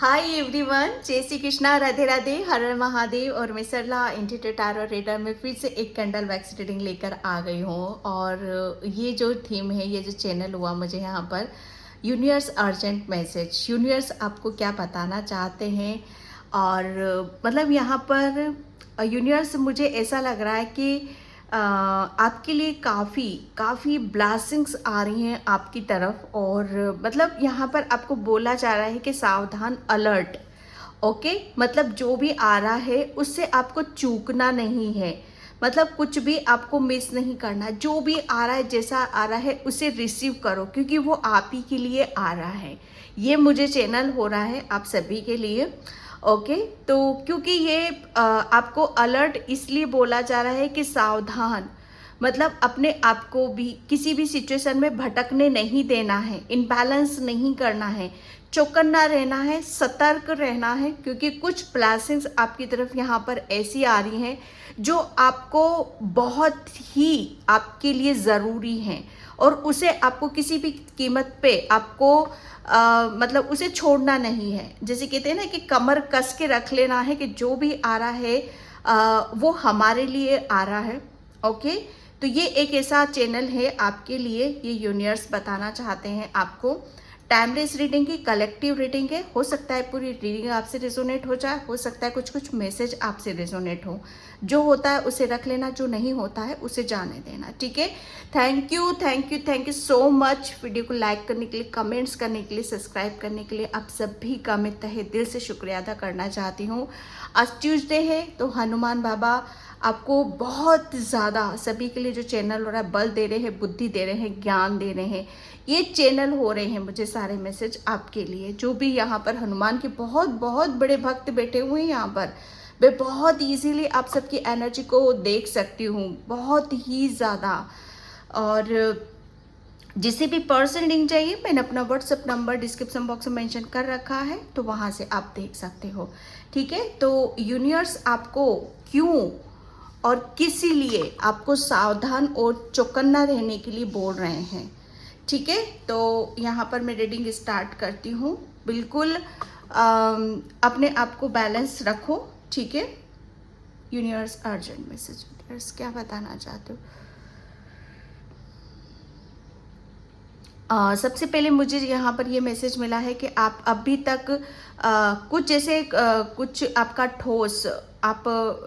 Hi everyone, जय श्री कृष्णा, राधे राधे, हर हर महादेव। और मैं सरला इंट्यूटिव टैरो रीडर में फिर से एक कैंडल वैक्स रीडिंग लेकर आ गई हूँ। और ये जो थीम है, ये जो चैनल हुआ, मुझे यहाँ पर यूनिवर्स अर्जेंट मैसेज, यूनिवर्स आपको क्या बताना चाहते हैं। और मतलब यहाँ पर यूनिवर्स मुझे ऐसा लग रहा है कि आपके लिए काफ़ी काफ़ी ब्लेसिंग्स आ रही हैं आपकी तरफ। और मतलब यहाँ पर आपको बोला जा रहा है कि सावधान, अलर्ट। ओके, मतलब जो भी आ रहा है उससे आपको चूकना नहीं है। मतलब कुछ भी आपको मिस नहीं करना। जो भी आ रहा है, जैसा आ रहा है, उसे रिसीव करो, क्योंकि वो आप ही के लिए आ रहा है। ये मुझे चैनल हो रहा है आप सभी के लिए। ओके, तो क्योंकि ये आपको अलर्ट इसलिए बोला जा रहा है कि सावधान, मतलब अपने आप को भी किसी भी सिचुएशन में भटकने नहीं देना है, इनबैलेंस नहीं करना है, चौकन्ना रहना है, सतर्क रहना है। क्योंकि कुछ ब्लेसिंग्स आपकी तरफ यहाँ पर ऐसी आ रही हैं जो आपको बहुत ही आपके लिए ज़रूरी हैं। और उसे आपको किसी भी कीमत पे आपको मतलब उसे छोड़ना नहीं है। जैसे कहते हैं ना कि कमर कस के रख लेना है कि जो भी आ रहा है वो हमारे लिए आ रहा है। ओके, तो ये एक ऐसा चैनल है आपके लिए। ये यूनिवर्स बताना चाहते हैं आपको। टाइमलेस रीडिंग की कलेक्टिव रीडिंग है। हो सकता है पूरी रीडिंग आपसे रेजोनेट हो जाए, हो सकता है कुछ कुछ मैसेज आपसे रेजोनेट हो। जो होता है उसे रख लेना, जो नहीं होता है उसे जाने देना। ठीक है, thank you thank you thank you so much. Video को लाइक करने के लिए, कमेंट्स करने के लिए, सब्सक्राइब करने के लिए आप सभी का मैं तहे दिल से शुक्रिया अदा करना चाहती हूँ। आज ट्यूसडे है, तो हनुमान बाबा आपको बहुत ज़्यादा सभी के लिए जो चैनल हो रहा है बल दे रहे हैं, बुद्धि दे रहे हैं, ज्ञान दे रहे हैं। ये चैनल हो रहे हैं मुझे सारे मैसेज आपके लिए। जो भी यहाँ पर हनुमान के बहुत बहुत बड़े भक्त बैठे हुए हैं यहाँ पर, मैं बहुत इजीली आप सबकी एनर्जी को देख सकती हूँ, बहुत ही ज़्यादा। और जिसे भी पर्सन लिंक चाहिए, मैंने अपना व्हाट्सएप नंबर डिस्क्रिप्शन बॉक्स में मेंशन कर रखा है, तो वहाँ से आप देख सकते हो। ठीक है, तो यूनिवर्स आपको क्यों और किस लिए आपको सावधान और चौकन्ना रहने के लिए बोल रहे हैं। ठीक है, तो यहाँ पर मैं रीडिंग स्टार्ट करती हूँ। बिल्कुल अपने आप को बैलेंस रखो। ठीक है, यूनिवर्स अर्जेंट मैसेज, यूनिवर्स क्या बताना चाहते हो। सबसे पहले मुझे यहाँ पर ये मैसेज मिला है कि आप अभी तक कुछ जैसे कुछ आपका ठोस, आप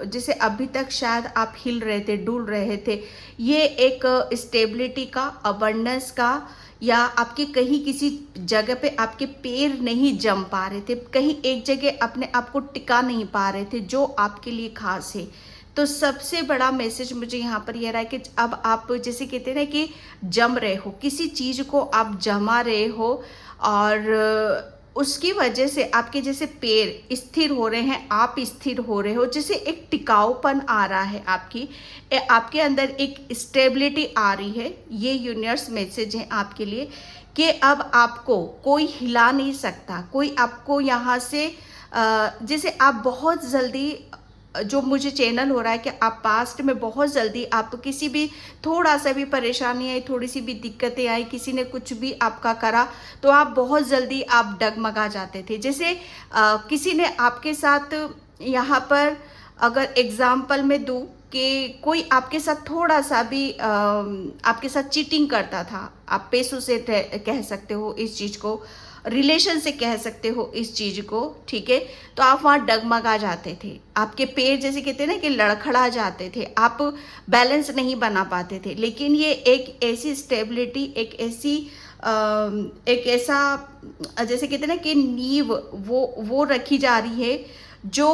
जैसे अभी तक शायद आप हिल रहे थे, डुल रहे थे। ये एक स्टेबिलिटी का, अबंडेंस का, या आपके कहीं किसी जगह पे आपके पैर नहीं जम पा रहे थे, कहीं एक जगह अपने आप को टिका नहीं पा रहे थे जो आपके लिए खास है। तो सबसे बड़ा मैसेज मुझे यहाँ पर यह रहा है कि अब आप जैसे कहते हैं ना कि जम रहे हो, किसी चीज़ को आप जमा रहे हो, और उसकी वजह से आपके जैसे पैर स्थिर हो रहे हैं, आप स्थिर हो रहे हो, जैसे एक टिकाऊपन आ रहा है आपके अंदर एक स्टेबिलिटी आ रही है। ये यूनिवर्स मैसेज है आपके लिए कि अब आपको कोई हिला नहीं सकता, कोई आपको यहाँ से जैसे आप बहुत जल्दी, जो मुझे चैनल हो रहा है कि आप पास्ट में बहुत जल्दी आप किसी भी थोड़ा सा भी परेशानी आई, थोड़ी सी भी दिक्कतें आई, किसी ने कुछ भी आपका करा, तो आप बहुत जल्दी आप डगमगा जाते थे। जैसे किसी ने आपके साथ, यहाँ पर अगर एग्जाम्पल में दूँ कि कोई आपके साथ थोड़ा सा भी आपके साथ चीटिंग करता था, आप पैसों से कह सकते हो इस चीज़ को, रिलेशन से कह सकते हो इस चीज़ को। ठीक है, तो आप वहाँ डगमगा जाते थे, आपके पैर जैसे कहते हैं ना कि लड़खड़ा जाते थे, आप बैलेंस नहीं बना पाते थे। लेकिन ये एक ऐसी स्टेबिलिटी, एक ऐसा जैसे कहते हैं ना कि नींव वो रखी जा रही है जो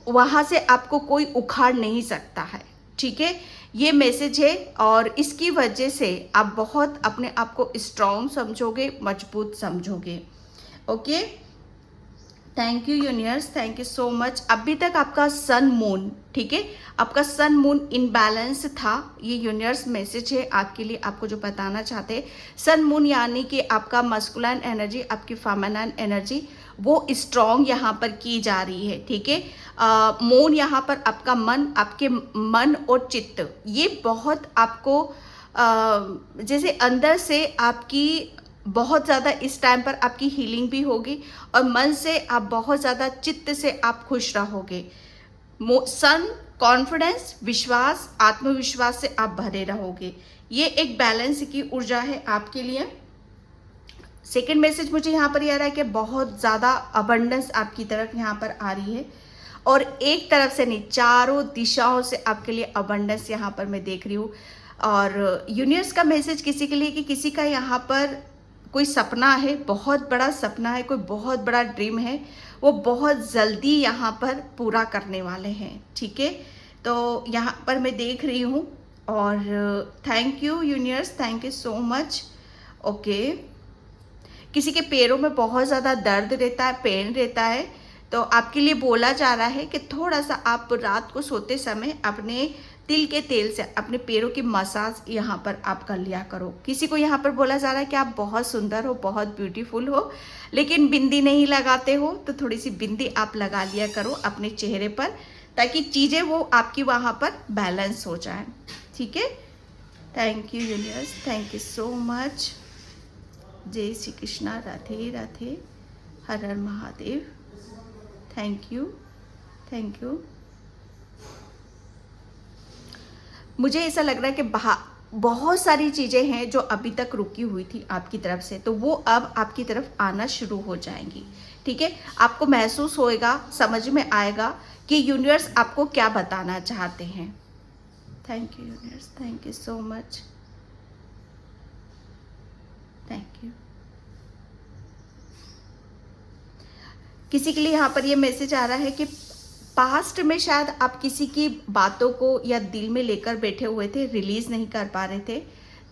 वहाँ से आपको कोई उखाड़ नहीं सकता है। ठीक है, ये मैसेज है। और इसकी वजह से आप बहुत अपने आप को स्ट्रॉन्ग समझोगे, मजबूत समझोगे। Okay, thank you universe, thank you so much. अभी तक आपका सन मून, ठीक है, आपका सन मून इनबैलेंस था। ये यूनिवर्स मैसेज है आपके लिए, आपको जो बताना चाहते हैं। सन मून यानी कि आपका मस्कुलाइन एनर्जी, आपकी फेमिनिन एनर्जी वो स्ट्रॉन्ग यहाँ पर की जा रही है। ठीक है, मून यहाँ पर आपका मन, आपके मन और चित्त, ये बहुत आपको जैसे अंदर से आपकी बहुत ज़्यादा इस टाइम पर आपकी हीलिंग भी होगी और मन से आप बहुत ज़्यादा चित्त से आप खुश रहोगे। सन कॉन्फिडेंस, विश्वास, आत्मविश्वास से आप भरे रहोगे। ये एक बैलेंस की ऊर्जा है आपके लिए। सेकेंड मैसेज मुझे यहाँ पर ये आ रहा है कि बहुत ज़्यादा अबंडेंस आपकी तरफ यहाँ पर आ रही है और एक तरफ से नहीं, चारों दिशाओं से आपके लिए अबंडेंस यहाँ पर मैं देख रही हूँ। और यूनिवर्स का मैसेज किसी के लिए कि किसी का यहाँ पर कोई सपना है, बहुत बड़ा सपना है, कोई बहुत बड़ा ड्रीम है, वो बहुत जल्दी यहाँ पर पूरा करने वाले हैं। ठीक है, तो यहाँ पर मैं देख रही हूँ और thank you universe, thank you so much. Okay, किसी के पैरों में बहुत ज़्यादा दर्द रहता है, पेन रहता है, तो आपके लिए बोला जा रहा है कि थोड़ा सा आप रात को सोते समय अपने तिल के तेल से अपने पैरों की मसाज यहाँ पर आप कर लिया करो। किसी को यहाँ पर बोला जा रहा है कि आप बहुत सुंदर हो, बहुत ब्यूटीफुल हो, लेकिन बिंदी नहीं लगाते हो, तो थोड़ी सी बिंदी आप लगा लिया करो अपने चेहरे पर, ताकि चीज़ें वो आपकी वहाँ पर बैलेंस हो जाए। ठीक है, thank you universe, thank you so much. जय Shri Krishna, Radhe Radhe, Har Har Mahadev. Thank you, thank you. मुझे ऐसा लग रहा है कि बहुत सारी चीज़ें हैं जो अभी तक रुकी हुई थी आपकी तरफ से, तो वो अब आपकी तरफ आना शुरू हो जाएंगी। ठीक है, आपको महसूस होएगा, समझ में आएगा कि यूनिवर्स आपको क्या बताना चाहते हैं। Thank you universe, thank you so much, thank you. किसी के लिए यहाँ पर ये मैसेज आ रहा है कि पास्ट में शायद आप किसी की बातों को या दिल में लेकर बैठे हुए थे, रिलीज नहीं कर पा रहे थे,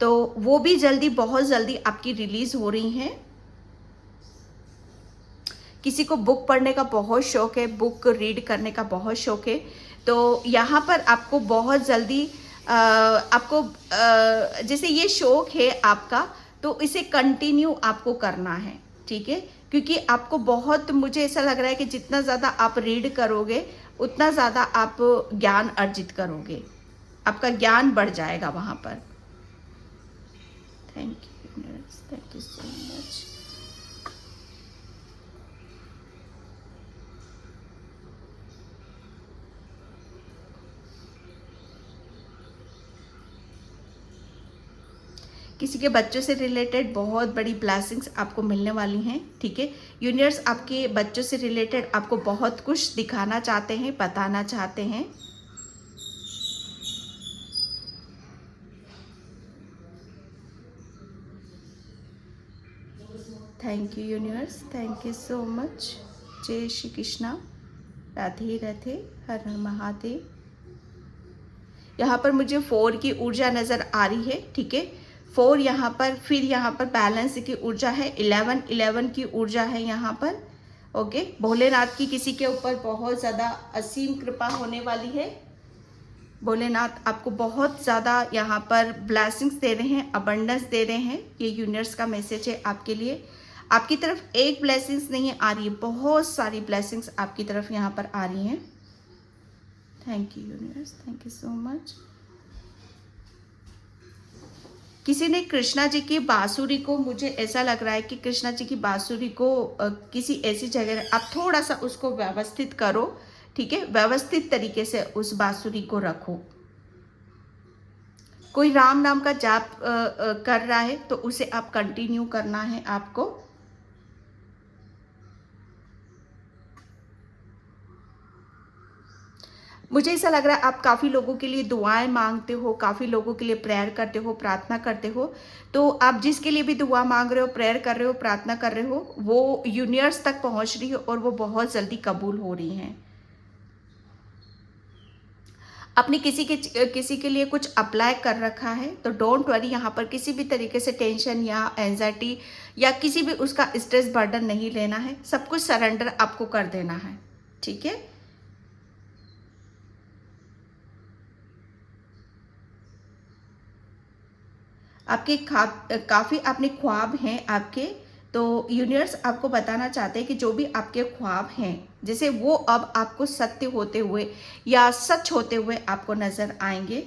तो वो भी जल्दी, बहुत जल्दी आपकी रिलीज हो रही हैं। किसी को बुक पढ़ने का बहुत शौक है, बुक रीड करने का बहुत शौक है, तो यहाँ पर आपको बहुत जल्दी आपको जैसे ये शौक है आपका, तो इसे कंटिन्यू आपको करना है। ठीक है, क्योंकि आपको बहुत, मुझे ऐसा लग रहा है कि जितना ज़्यादा आप रीड करोगे उतना ज़्यादा आप ज्ञान अर्जित करोगे, आपका ज्ञान बढ़ जाएगा वहाँ पर। Thank you, thank you so much. किसी के बच्चों से रिलेटेड बहुत बड़ी ब्लेसिंग्स आपको मिलने वाली हैं। ठीक है, यूनिवर्स आपके बच्चों से रिलेटेड आपको बहुत कुछ दिखाना चाहते हैं, बताना चाहते हैं। Thank you universe, thank you so much. जय श्री कृष्णा, राधे राधे, हर हर महादेव। यहाँ पर मुझे 4 की ऊर्जा नज़र आ रही है। ठीक है, 4 यहाँ पर, फिर यहाँ पर बैलेंस की ऊर्जा है, 11 की ऊर्जा है यहाँ पर। ओके, भोलेनाथ की किसी के ऊपर बहुत ज़्यादा असीम कृपा होने वाली है। भोलेनाथ आपको बहुत ज़्यादा यहाँ पर ब्लेसिंग्स दे रहे हैं, अबंडेंस दे रहे हैं। ये यूनिवर्स का मैसेज है आपके लिए। आपकी तरफ एक ब्लेसिंग्स नहीं आ रही है, बहुत सारी ब्लेसिंग्स आपकी तरफ यहाँ पर आ रही हैं। Thank you universe, thank you so much. किसी ने कृष्णा जी की बांसुरी को, मुझे ऐसा लग रहा है कि कृष्णा जी की बांसुरी को किसी ऐसी जगह आप थोड़ा सा उसको व्यवस्थित करो। ठीक है, व्यवस्थित तरीके से उस बांसुरी को रखो। कोई राम नाम का जाप कर रहा है तो उसे आप कंटिन्यू करना है आपको। मुझे ऐसा लग रहा है आप काफ़ी लोगों के लिए दुआएं मांगते हो, काफ़ी लोगों के लिए प्रेयर करते हो, प्रार्थना करते हो। तो आप जिसके लिए भी दुआ मांग रहे हो, प्रेयर कर रहे हो, प्रार्थना कर रहे हो, वो यूनिवर्स तक पहुंच रही है और वो बहुत जल्दी कबूल हो रही हैं। आपने किसी के लिए कुछ अप्लाई कर रखा है तो डोंट वरी, यहाँ पर किसी भी तरीके से टेंशन या एंजाइटी या किसी भी उसका स्ट्रेस बर्डन नहीं लेना है। सब कुछ सरेंडर आपको कर देना है। ठीक है, आपके काफ़ी अपने ख्वाब हैं आपके, तो यूनिवर्स आपको बताना चाहते हैं कि जो भी आपके ख्वाब हैं, जैसे वो अब आपको सत्य होते हुए या सच होते हुए आपको नज़र आएंगे।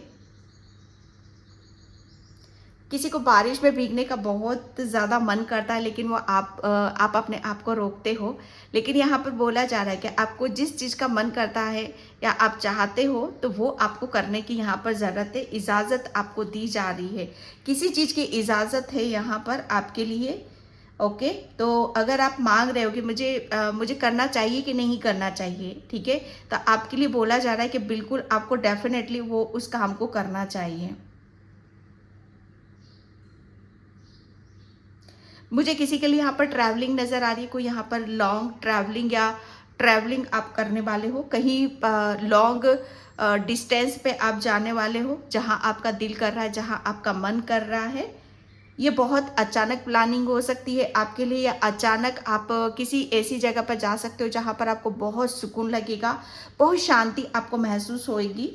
किसी को बारिश में भीगने का बहुत ज़्यादा मन करता है, लेकिन वो आप अपने आप को रोकते हो। लेकिन यहाँ पर बोला जा रहा है कि आपको जिस चीज़ का मन करता है या आप चाहते हो तो वो आपको करने की यहाँ पर ज़रूरत है, इजाज़त आपको दी जा रही है, किसी चीज़ की इजाज़त है यहाँ पर आपके लिए। ओके, तो अगर आप मांग रहे हो कि मुझे करना चाहिए कि नहीं करना चाहिए, ठीक है, तो आपके लिए बोला जा रहा है कि बिल्कुल आपको डेफिनेटली वो उस काम को करना चाहिए। मुझे किसी के लिए यहाँ पर ट्रैवलिंग नज़र आ रही है, कोई यहाँ पर लॉन्ग ट्रैवलिंग या ट्रैवलिंग आप करने वाले हो, कहीं लॉन्ग डिस्टेंस पे आप जाने वाले हो, जहाँ आपका दिल कर रहा है, जहाँ आपका मन कर रहा है। ये बहुत अचानक प्लानिंग हो सकती है आपके लिए, या अचानक आप किसी ऐसी जगह पर जा सकते हो जहाँ पर आपको बहुत सुकून लगेगा, बहुत शांति आपको महसूस होएगी।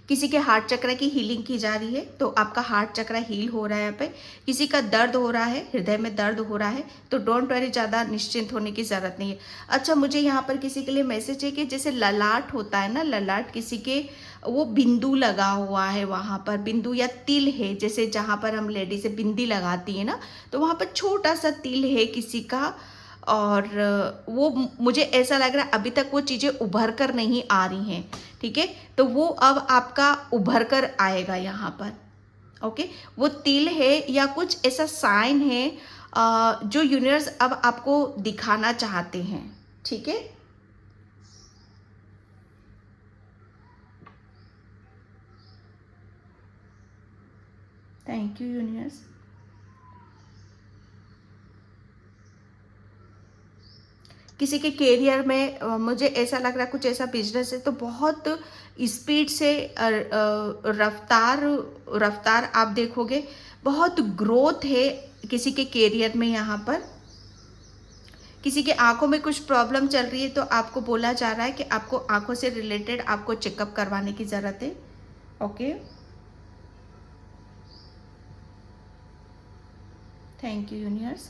किसी के हार्ट चक्र की हीलिंग की जा रही है, तो आपका हार्ट चक्र हील हो रहा है। यहाँ पे किसी का दर्द हो रहा है, हृदय में दर्द हो रहा है, तो डोंट वरी, ज़्यादा निश्चिंत होने की ज़रूरत नहीं है। अच्छा, मुझे यहाँ पर किसी के लिए मैसेज है कि जैसे ललाट होता है ना, ललाट किसी के वो बिंदु लगा हुआ है, वहाँ पर बिंदु या तिल है, जैसे जहाँ पर हम लेडी से बिंदी लगाती है ना, तो वहाँ पर छोटा सा तिल है किसी का। और वो मुझे ऐसा लग रहा है अभी तक वो चीज़ें उभर कर नहीं आ रही हैं, ठीक है, तो वो अब आपका उभर कर आएगा यहाँ पर। ओके, वो तिल है या कुछ ऐसा साइन है जो यूनिवर्स अब आपको दिखाना चाहते हैं, ठीक है। Thank you universe. किसी के करियर में मुझे ऐसा लग रहा है कुछ ऐसा बिजनेस है, तो बहुत स्पीड से रफ्तार रफ्तार आप देखोगे, बहुत ग्रोथ है किसी के करियर में। यहाँ पर किसी के आंखों में कुछ प्रॉब्लम चल रही है, तो आपको बोला जा रहा है कि आपको आंखों से रिलेटेड आपको चेकअप करवाने की ज़रूरत है। Okay, thank you universe.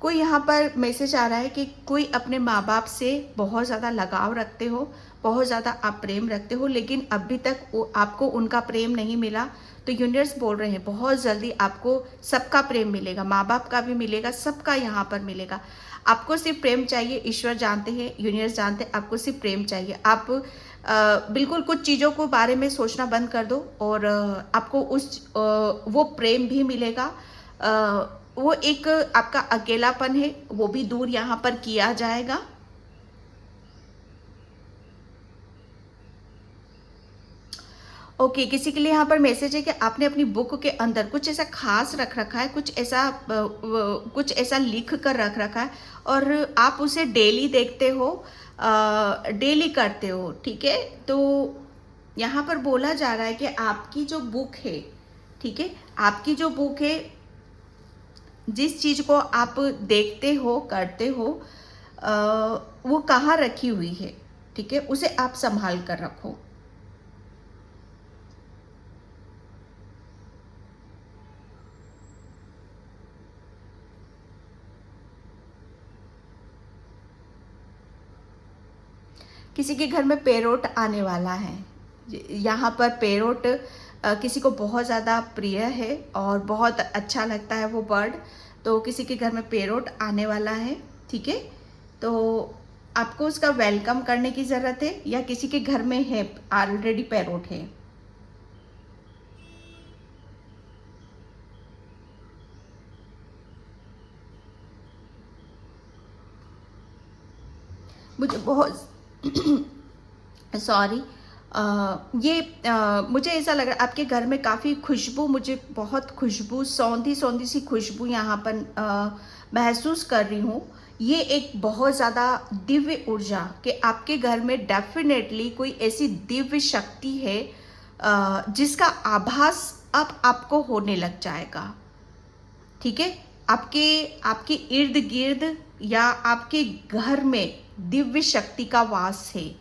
कोई यहाँ पर मैसेज आ रहा है कि कोई अपने माँ बाप से बहुत ज़्यादा लगाव रखते हो, बहुत ज़्यादा आप प्रेम रखते हो, लेकिन अभी तक आपको उनका प्रेम नहीं मिला। तो यूनिवर्स बोल रहे हैं बहुत जल्दी आपको सबका प्रेम मिलेगा, माँ बाप का भी मिलेगा, सबका यहाँ पर मिलेगा। आपको सिर्फ प्रेम चाहिए, ईश्वर जानते हैं, यूनिवर्स जानते हैं, आपको सिर्फ प्रेम चाहिए। आप बिल्कुल कुछ चीज़ों को बारे में सोचना बंद कर दो, और आपको वो प्रेम भी मिलेगा। वो एक आपका अकेलापन है, वो भी दूर यहाँ पर किया जाएगा। ओके, किसी के लिए यहाँ पर मैसेज है कि आपने अपनी बुक के अंदर कुछ ऐसा खास रख रखा है, कुछ ऐसा लिख कर रख रखा है, और आप उसे डेली देखते हो, डेली करते हो, ठीक है। तो यहाँ पर बोला जा रहा है कि आपकी जो बुक है, ठीक है, आपकी जो बुक है, जिस चीज़ को आप देखते हो, करते हो, वो कहाँ रखी हुई है, ठीक है, उसे आप संभाल कर रखो। किसी के घर में पेरोट आने वाला है। यहाँ पर पेरोट किसी को बहुत ज़्यादा प्रिय है और बहुत अच्छा लगता है वो बर्ड। तो किसी के घर में पेरोट आने वाला है, ठीक है। तो आपको उसका वेलकम करने की ज़रूरत है, या किसी के घर में है ऑलरेडी पेरोट है। मुझे बहुत सॉरी, मुझे ऐसा लग रहा है आपके घर में काफ़ी खुशबू, मुझे बहुत खुशबू, सौंधी सौंधी सी खुशबू यहाँ पर महसूस कर रही हूँ। ये एक बहुत ज़्यादा दिव्य ऊर्जा कि आपके घर में डेफिनेटली कोई ऐसी दिव्य शक्ति है जिसका आभास अब आपको होने लग जाएगा, ठीक है। आपके आपके इर्द गिर्द या आपके घर में दिव्य शक्ति का वास है,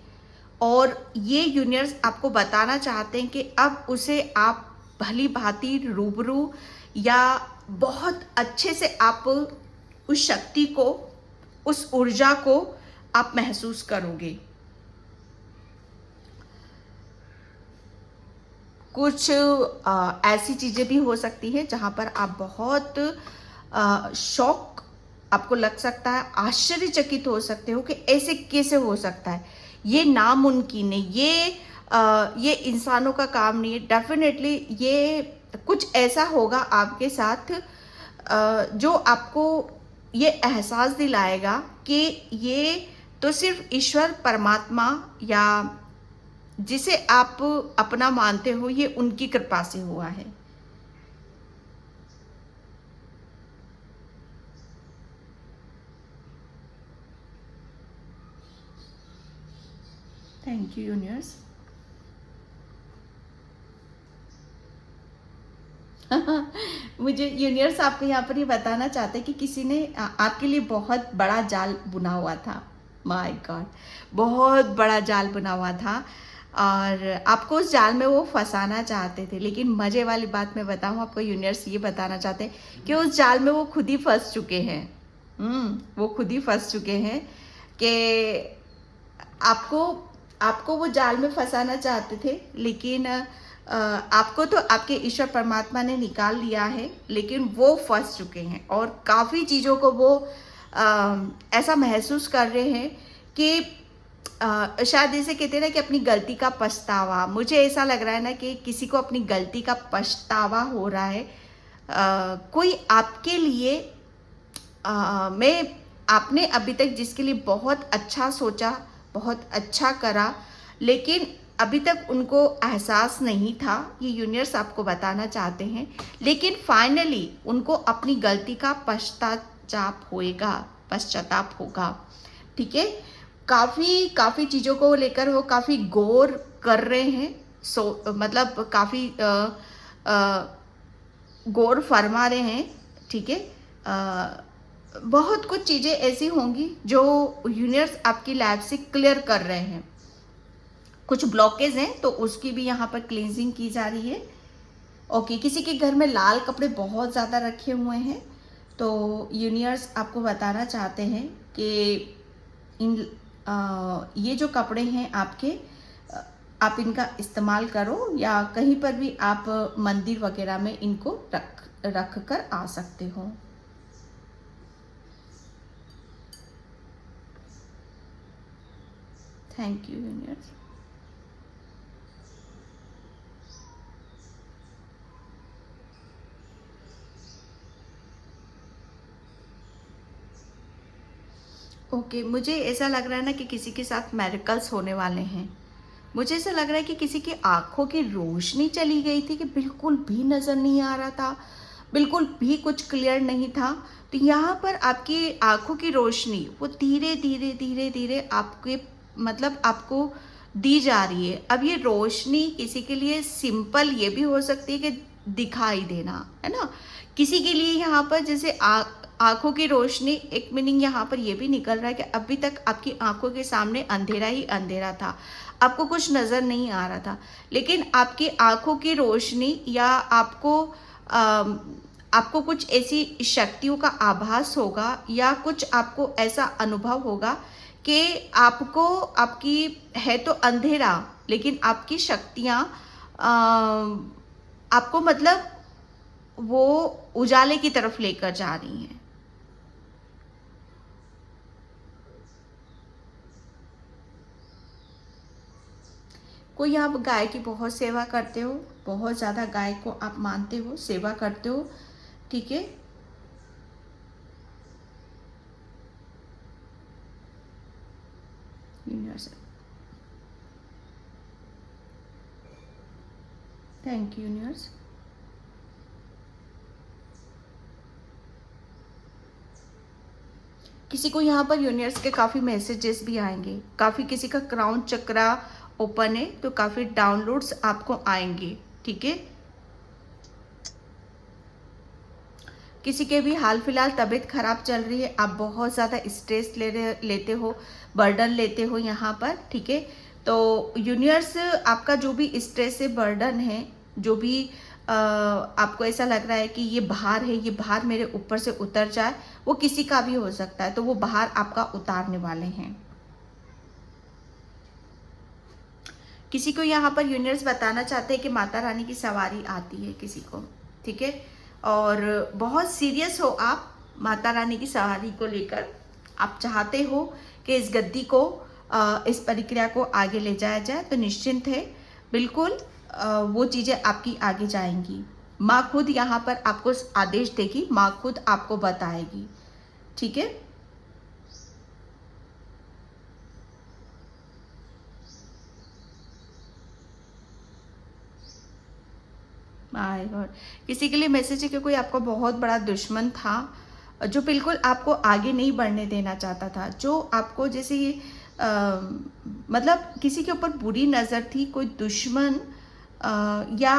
और ये यूनिवर्स आपको बताना चाहते हैं कि अब उसे आप भली भांति रूबरू या बहुत अच्छे से आप उस शक्ति को, उस ऊर्जा को आप महसूस करोगे। कुछ ऐसी चीज़ें भी हो सकती हैं जहाँ पर आप बहुत शॉक आपको लग सकता है, आश्चर्यचकित हो सकते हो कि ऐसे कैसे हो सकता है, ये नामुमकिन है, ये इंसानों का काम नहीं है। डेफिनेटली ये कुछ ऐसा होगा आपके साथ जो आपको ये एहसास दिलाएगा कि ये तो सिर्फ ईश्वर परमात्मा या जिसे आप अपना मानते हो, ये उनकी कृपा से हुआ है। Thank you universe. मुझे यूनिवर्स आपको यहाँ पर ये बताना चाहते हैं कि किसी ने आपके लिए बहुत बड़ा जाल बुना हुआ था। माय गॉड, बहुत बड़ा जाल बुना हुआ था और आपको उस जाल में वो फंसाना चाहते थे। लेकिन मज़े वाली बात मैं बताऊँ आपको, यूनिवर्स ये बताना चाहते हैं कि उस जाल में वो खुद ही फंस चुके हैं। वो खुद ही फंस चुके हैं कि आपको आपको वो जाल में फंसाना चाहते थे, लेकिन आपको तो आपके ईश्वर परमात्मा ने निकाल लिया है, लेकिन वो फंस चुके हैं और काफ़ी चीज़ों को वो ऐसा महसूस कर रहे हैं कि शायद इसे कहते हैं ना कि अपनी गलती का पछतावा। मुझे ऐसा लग रहा है ना कि किसी को अपनी गलती का पछतावा हो रहा है। कोई आपके लिए मैं आपने अभी तक जिसके लिए बहुत अच्छा सोचा, बहुत अच्छा करा, लेकिन अभी तक उनको एहसास नहीं था, ये यूनिवर्स आपको बताना चाहते हैं। लेकिन फाइनली उनको अपनी गलती का पश्चाताप होगा। ठीक है, काफ़ी चीज़ों को लेकर वो काफ़ी गौर कर रहे हैं। मतलब काफ़ी गौर फरमा रहे हैं। ठीक है, बहुत कुछ चीज़ें ऐसी होंगी जो यूनिवर्स आपकी लैब से क्लियर कर रहे हैं। कुछ ब्लॉकेज हैं तो उसकी भी यहाँ पर क्लींजिंग की जा रही है। ओके, किसी के घर में लाल कपड़े बहुत ज़्यादा रखे हुए हैं तो यूनिवर्स आपको बताना चाहते हैं कि ये जो कपड़े हैं आपके, आप इनका इस्तेमाल करो या कहीं पर भी आप मंदिर वगैरह में इनको रख कर आ सकते हो। Thank you universe. ओके, मुझे ऐसा लग रहा है ना कि किसी के साथ मैरिकल्स होने वाले हैं। मुझे ऐसा लग रहा है कि किसी की आंखों की रोशनी चली गई थी कि बिल्कुल भी नज़र नहीं आ रहा था, बिल्कुल भी कुछ क्लियर नहीं था। तो यहाँ पर आपकी आंखों की रोशनी वो धीरे धीरे धीरे धीरे आपके मतलब आपको दी जा रही है। अब ये रोशनी किसी के लिए सिंपल ये भी हो सकती है कि दिखाई देना, है ना। किसी के लिए यहाँ पर जैसे आंखों की रोशनी, एक मीनिंग यहाँ पर ये भी निकल रहा है कि अभी तक आपकी आंखों के सामने अंधेरा ही अंधेरा था, आपको कुछ नज़र नहीं आ रहा था। लेकिन आपकी आंखों की रोशनी या आपको कुछ ऐसी शक्तियों का आभास होगा या कुछ आपको ऐसा अनुभव होगा कि आपको आपकी है तो अंधेरा, लेकिन आपकी शक्तियाँ आपको मतलब वो उजाले की तरफ लेकर जा रही हैं। कोई आप गाय की बहुत सेवा करते हो, बहुत ज़्यादा गाय को आप मानते हो, सेवा करते हो। ठीक है, यूनिवर्स, थैंक यू यूनिवर्स। किसी को यहाँ पर यूनिवर्स के काफ़ी मैसेजेस भी आएंगे, काफ़ी किसी का क्राउन चक्रा ओपन है तो काफ़ी डाउनलोड्स आपको आएंगे। ठीक है, किसी के भी हाल फिलहाल तबीयत खराब चल रही है, आप बहुत ज़्यादा स्ट्रेस लेते हो, बर्डन लेते हो यहाँ पर। ठीक है, तो यूनिवर्स आपका जो भी स्ट्रेस है, बर्डन है, जो भी आपको ऐसा लग रहा है कि ये भार है, ये भार मेरे ऊपर से उतर जाए, वो किसी का भी हो सकता है, तो वो भार आपका उतारने वाले हैं। किसी को यहाँ पर यूनिवर्स बताना चाहते हैं कि माता रानी की सवारी आती है किसी को, ठीक है, और बहुत सीरियस हो आप माता रानी की सवारी को लेकर। आप चाहते हो कि इस गद्दी को, इस प्रक्रिया को आगे ले जाया जाए, तो निश्चिंत है, बिल्कुल वो चीज़ें आपकी आगे जाएंगी। माँ खुद यहाँ पर आपको आदेश देगी, माँ खुद आपको बताएगी, ठीक है। माय गॉड, किसी के लिए मैसेज है कि कोई आपका बहुत बड़ा दुश्मन था जो बिल्कुल आपको आगे नहीं बढ़ने देना चाहता था, जो आपको जैसे मतलब किसी के ऊपर बुरी नज़र थी, कोई दुश्मन, या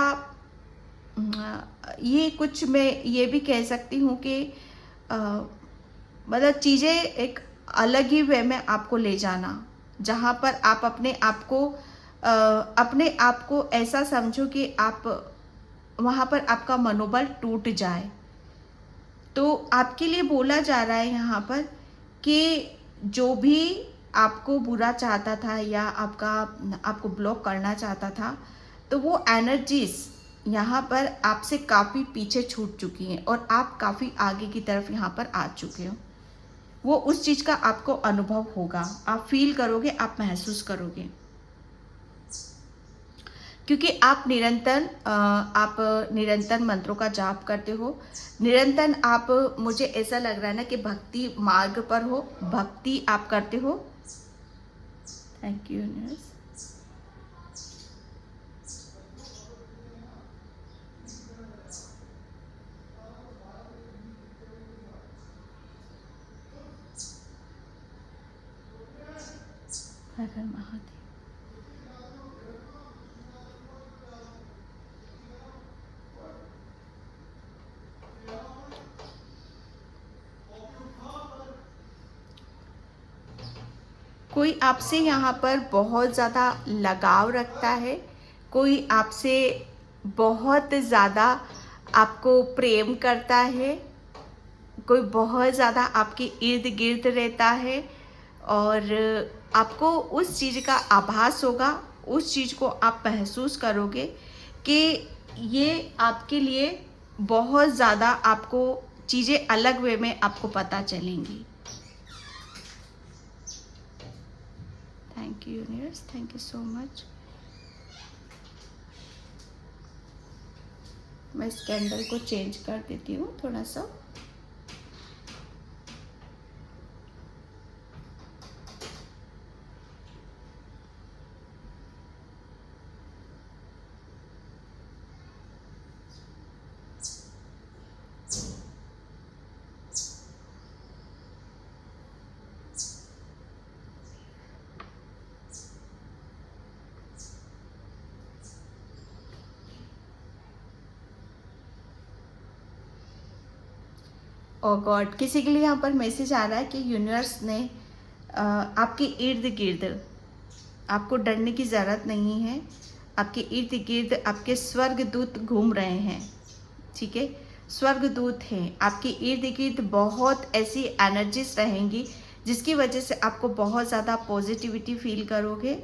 ये कुछ मैं ये भी कह सकती हूँ कि मतलब चीज़ें एक अलग ही वे में आपको ले जाना, जहाँ पर आप अपने आप को ऐसा समझो कि आप वहाँ पर आपका मनोबल टूट जाए। तो आपके लिए बोला जा रहा है यहाँ पर कि जो भी आपको बुरा चाहता था या आपको ब्लॉक करना चाहता था, तो वो एनर्जीज यहाँ पर आपसे काफ़ी पीछे छूट चुकी हैं और आप काफ़ी आगे की तरफ यहाँ पर आ चुके हो। वो उस चीज़ का आपको अनुभव होगा, आप फील करोगे, आप महसूस करोगे, क्योंकि आप निरंतर मंत्रों का जाप करते हो, निरंतर आप, मुझे ऐसा लग रहा है ना कि भक्ति मार्ग पर हो, भक्ति आप करते हो। Thank you universe. Har Har Mahadev. कोई आपसे यहाँ पर बहुत ज़्यादा लगाव रखता है, कोई आपसे बहुत ज़्यादा आपको प्रेम करता है, कोई बहुत ज़्यादा आपके इर्द गिर्द रहता है, और आपको उस चीज़ का आभास होगा, उस चीज़ को आप महसूस करोगे कि ये आपके लिए बहुत ज़्यादा, आपको चीज़ें अलग वे में आपको पता चलेंगी। Thank you universe, thank you so much. मैं इस कैंडल को चेंज कर देती हूँ थोड़ा सा। ओ गॉड, किसी के लिए यहाँ पर मैसेज आ रहा है कि यूनिवर्स ने आपके इर्द गिर्द, आपको डरने की ज़रूरत नहीं है, आपके इर्द गिर्द आपके स्वर्ग दूत घूम रहे हैं, ठीक है, स्वर्ग दूत हैं आपके इर्द गिर्द। बहुत ऐसी एनर्जीज रहेंगी जिसकी वजह से आपको बहुत ज़्यादा पॉजिटिविटी फील करोगे,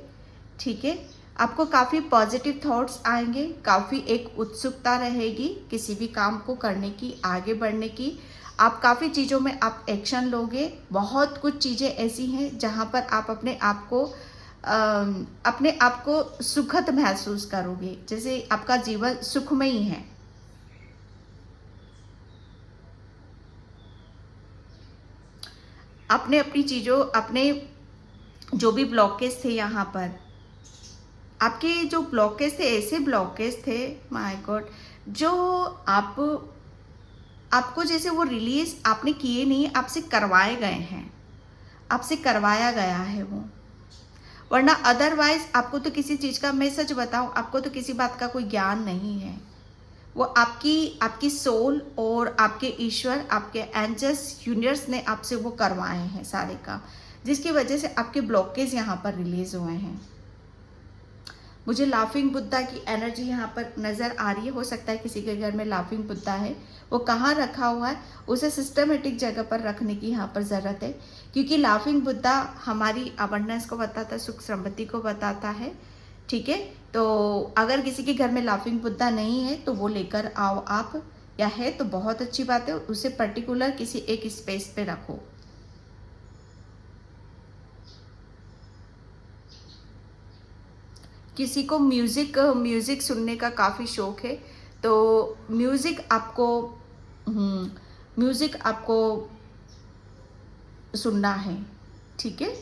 ठीक है, आपको काफ़ी पॉजिटिव थॉट्स आएंगे, काफ़ी एक उत्सुकता रहेगी किसी भी काम को करने की, आगे बढ़ने की। आप काफ़ी चीज़ों में आप एक्शन लोगे, बहुत कुछ चीज़ें ऐसी हैं जहाँ पर आप अपने आप को सुखद महसूस करोगे, जैसे आपका जीवन सुखमयी है। आपने अपनी चीज़ों, अपने जो भी ब्लॉकेज थे यहाँ पर, आपके जो ब्लॉकेज थे, ऐसे ब्लॉकेज थे माय गॉड, जो आपको जैसे वो रिलीज आपने किए नहीं, आपसे करवाए गए हैं, आपसे करवाया गया है वो, वरना अदरवाइज आपको तो किसी चीज़ का, मैं सच बताऊं, आपको तो किसी बात का कोई ज्ञान नहीं है। वो आपकी सोल और आपके ईश्वर, आपके एंजल्स, यूनिवर्स ने आपसे वो करवाए हैं सारे काम, जिसकी वजह से आपके ब्लॉकेज यहाँ पर रिलीज हुए हैं। मुझे लाफिंग बुद्धा की एनर्जी यहाँ पर नज़र आ रही है। हो सकता है किसी के घर में लाफिंग बुद्धा है, वो कहाँ रखा हुआ है, उसे सिस्टमेटिक जगह पर रखने की यहाँ पर ज़रूरत है, क्योंकि लाफिंग बुद्धा हमारी अबंडेंस को बताता है, सुख समृद्धि को बताता है। ठीक है, तो अगर किसी के घर में लाफिंग बुद्धा नहीं है तो वो लेकर आओ आप, या है तो बहुत अच्छी बात है, उसे पर्टिकुलर किसी एक स्पेस पे रखो। किसी को म्यूज़िक सुनने का काफ़ी शौक है, तो म्यूज़िक आपको सुनना है। ठीक है,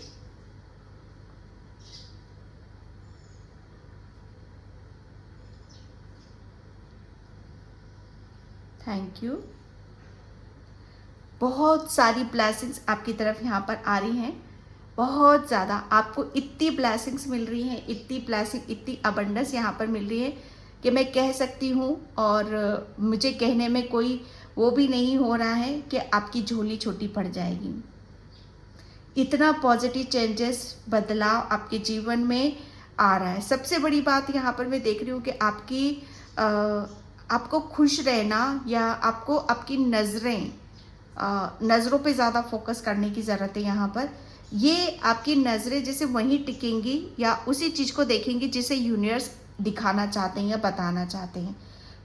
थैंक यू। बहुत सारी ब्लेसिंग्स आपकी तरफ यहाँ पर आ रही हैं, बहुत ज़्यादा। आपको इतनी ब्लेसिंग्स मिल रही हैं, इतनी ब्लेसिंग, इतनी अबंडेंस यहाँ पर मिल रही है कि मैं कह सकती हूँ, और मुझे कहने में कोई वो भी नहीं हो रहा है कि आपकी झोली छोटी पड़ जाएगी। इतना पॉजिटिव चेंजेस, बदलाव आपके जीवन में आ रहा है। सबसे बड़ी बात यहाँ पर मैं देख रही हूँ कि आपको खुश रहना, या आपको आपकी नज़रों पे ज़्यादा फोकस करने की ज़रूरत है यहाँ पर। ये आपकी नज़रें जैसे वहीं टिकेंगी या उसी चीज़ को देखेंगी जिसे यूनिवर्स दिखाना चाहते हैं या बताना चाहते हैं।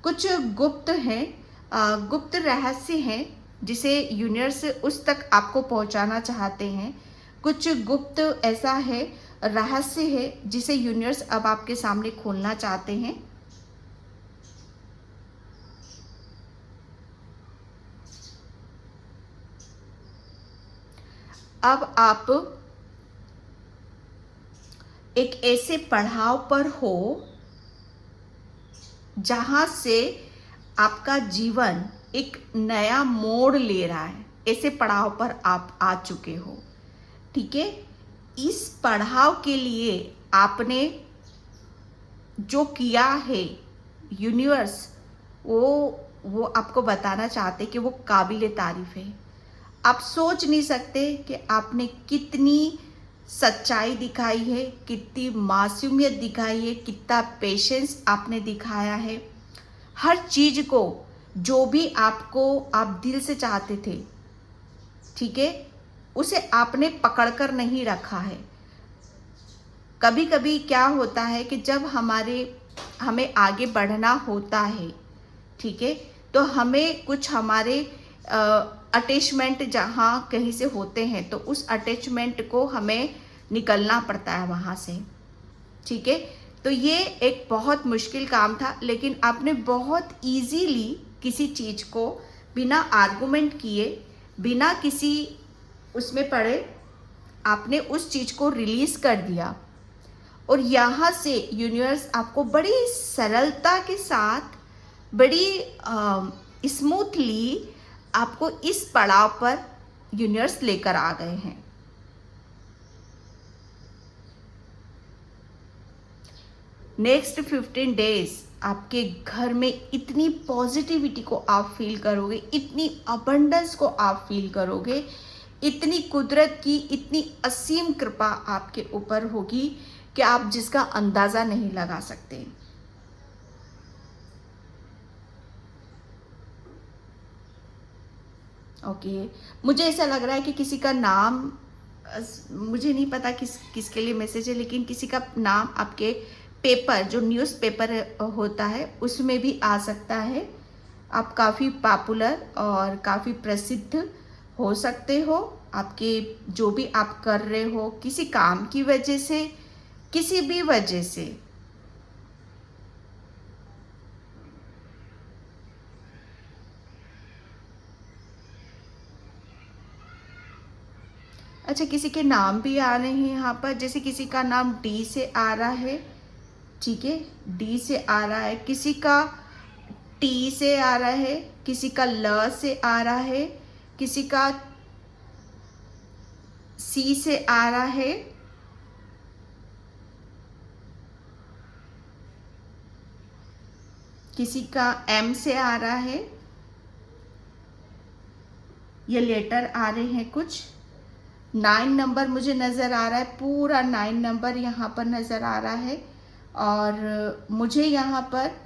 कुछ गुप्त हैं, गुप्त रहस्य हैं जिसे यूनिवर्स उस तक आपको पहुंचाना चाहते हैं। कुछ गुप्त ऐसा है, रहस्य है जिसे यूनिवर्स अब आपके सामने खोलना चाहते हैं। अब आप एक ऐसे पड़ाव पर हो जहां से आपका जीवन एक नया मोड़ ले रहा है। ऐसे पड़ाव पर आप आ चुके हो। ठीक है, इस पड़ाव के लिए आपने जो किया है, यूनिवर्स वो आपको बताना चाहते कि वो काबिले तारीफ है। आप सोच नहीं सकते कि आपने कितनी सच्चाई दिखाई है, कितनी मासूमियत दिखाई है, कितना पेशेंस आपने दिखाया है। हर चीज को, जो भी आप दिल से चाहते थे, ठीक है, उसे आपने पकड़कर नहीं रखा है। कभी कभी क्या होता है कि जब हमें आगे बढ़ना होता है, ठीक है, तो हमें कुछ हमारे अटैचमेंट जहाँ कहीं से होते हैं, तो उस अटैचमेंट को हमें निकलना पड़ता है वहाँ से। ठीक है, तो ये एक बहुत मुश्किल काम था, लेकिन आपने बहुत इजीली किसी चीज़ को बिना आर्गुमेंट किए, बिना किसी उसमें पड़े, आपने उस चीज़ को रिलीज़ कर दिया। और यहाँ से यूनिवर्स आपको बड़ी सरलता के साथ, बड़ी स्मूथली आपको इस पड़ाव पर यूनिवर्स लेकर आ गए हैं। नेक्स्ट 15 डेज आपके घर में इतनी पॉजिटिविटी को आप फील करोगे, इतनी अबंडेंस को आप फील करोगे, इतनी कुदरत की इतनी असीम कृपा आपके ऊपर होगी कि आप जिसका अंदाज़ा नहीं लगा सकते। ओके, मुझे ऐसा लग रहा है कि किसी का नाम, मुझे नहीं पता किसके लिए मैसेज है, लेकिन किसी का नाम आपके पेपर, जो न्यूज़पेपर होता है, उसमें भी आ सकता है। आप काफ़ी पॉपुलर और काफ़ी प्रसिद्ध हो सकते हो। आपके जो भी आप कर रहे हो, किसी काम की वजह से, किसी भी वजह से। अच्छा, किसी के नाम भी आ रहे हैं यहाँ पर, जैसे किसी का नाम डी से आ रहा है। ठीक है, डी से आ रहा है, किसी का टी से आ रहा है, किसी का ल से आ रहा है, किसी का सी से आ रहा है, किसी का एम से आ रहा है। ये लेटर आ रहे हैं कुछ। 9 नंबर मुझे नज़र आ रहा है, पूरा 9 नंबर यहाँ पर नज़र आ रहा है। और मुझे यहाँ पर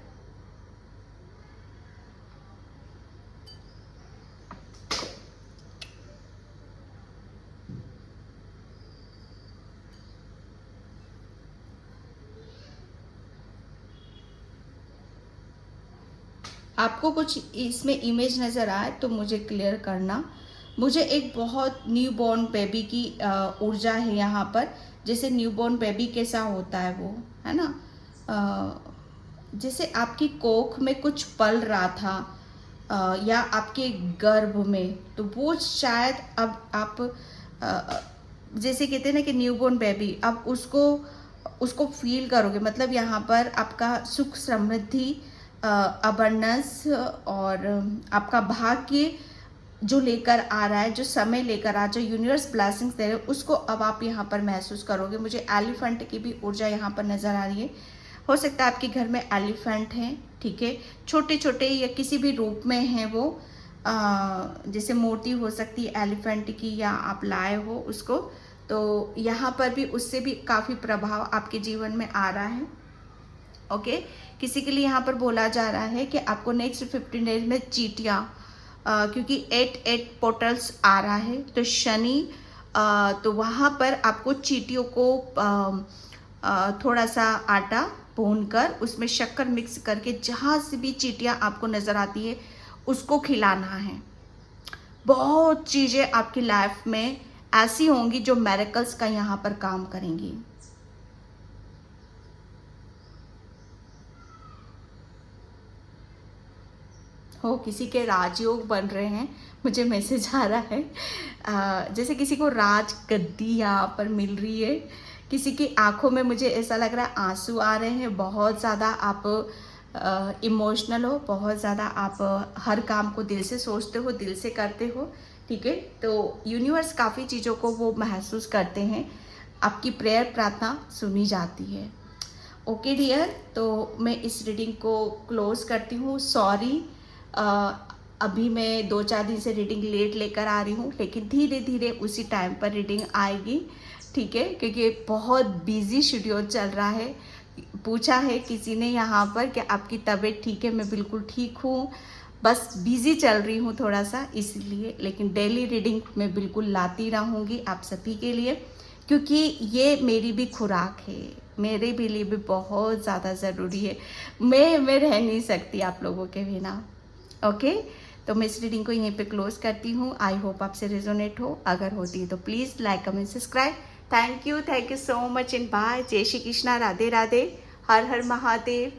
आपको कुछ इसमें इमेज नज़र आए तो मुझे क्लियर करना। मुझे एक बहुत न्यूबॉर्न बेबी की ऊर्जा है यहाँ पर, जैसे न्यूबॉर्न बेबी कैसा होता है वो, है ना, जैसे आपकी कोख में कुछ पल रहा था या आपके गर्भ में, तो वो शायद अब आप जैसे कहते हैं ना कि न्यूबॉर्न बेबी, अब उसको उसको फील करोगे। मतलब यहाँ पर आपका सुख समृद्धि, अबंडेंस और आपका भाग्य जो लेकर आ रहा है, जो समय लेकर आ, जो यूनिवर्स ब्लेसिंग्स दे रहे हैं, उसको अब आप यहाँ पर महसूस करोगे। मुझे एलिफेंट की भी ऊर्जा यहाँ पर नज़र आ रही है। हो सकता है आपके घर में एलिफेंट हैं, ठीक है, छोटे छोटे या किसी भी रूप में हैं वो, जैसे मूर्ति हो सकती है एलिफेंट की, या आप लाए हो उसको, तो यहाँ पर भी उससे भी काफ़ी प्रभाव आपके जीवन में आ रहा है। ओके, किसी के लिए यहाँ पर बोला जा रहा है कि आपको नेक्स्ट 15 डेज में चींटियाँ, क्योंकि 8 पोर्टल्स आ रहा है, तो शनि, तो वहाँ पर आपको चींटियों को थोड़ा सा आटा भूनकर उसमें शक्कर मिक्स करके जहाँ से भी चींटियाँ आपको नज़र आती है उसको खिलाना है। बहुत चीज़ें आपकी लाइफ में ऐसी होंगी जो मिरेकल्स का यहाँ पर काम करेंगी। हो किसी के राजयोग बन रहे हैं, मुझे मैसेज आ रहा है, जैसे किसी को राज गद्दी यहाँ पर मिल रही है। किसी की आंखों में मुझे ऐसा लग रहा है आंसू आ रहे हैं, बहुत ज़्यादा आप इमोशनल हो, बहुत ज़्यादा आप हर काम को दिल से सोचते हो, दिल से करते हो, ठीक है। तो यूनिवर्स काफ़ी चीज़ों को वो महसूस करते हैं, आपकी प्रेयर प्रार्थना सुनी जाती है। ओके डियर, तो मैं इस रीडिंग को क्लोज करती हूँ। सॉरी, अभी मैं 2-4 दिन से रीडिंग लेट लेकर आ रही हूँ, लेकिन धीरे धीरे उसी टाइम पर रीडिंग आएगी, ठीक है, क्योंकि बहुत बिजी शेड्यूल चल रहा है। पूछा है किसी ने यहाँ पर कि आपकी तबीयत ठीक है, मैं बिल्कुल ठीक हूँ, बस बिज़ी चल रही हूँ थोड़ा सा इसलिए, लेकिन डेली रीडिंग मैं बिल्कुल लाती रहूँगी आप सभी के लिए, क्योंकि ये मेरी भी खुराक है, मेरे भी लिए भी बहुत ज़्यादा ज़रूरी है। मैं रह नहीं सकती आप लोगों के बिना। ओके, तो मैं इस रीडिंग को यहीं पे क्लोज करती हूँ। आई होप आपसे रेजोनेट हो, अगर होती है तो please like comment subscribe. Thank you so much and bye. जय श्री कृष्णा, राधे राधे, हर हर महादेव।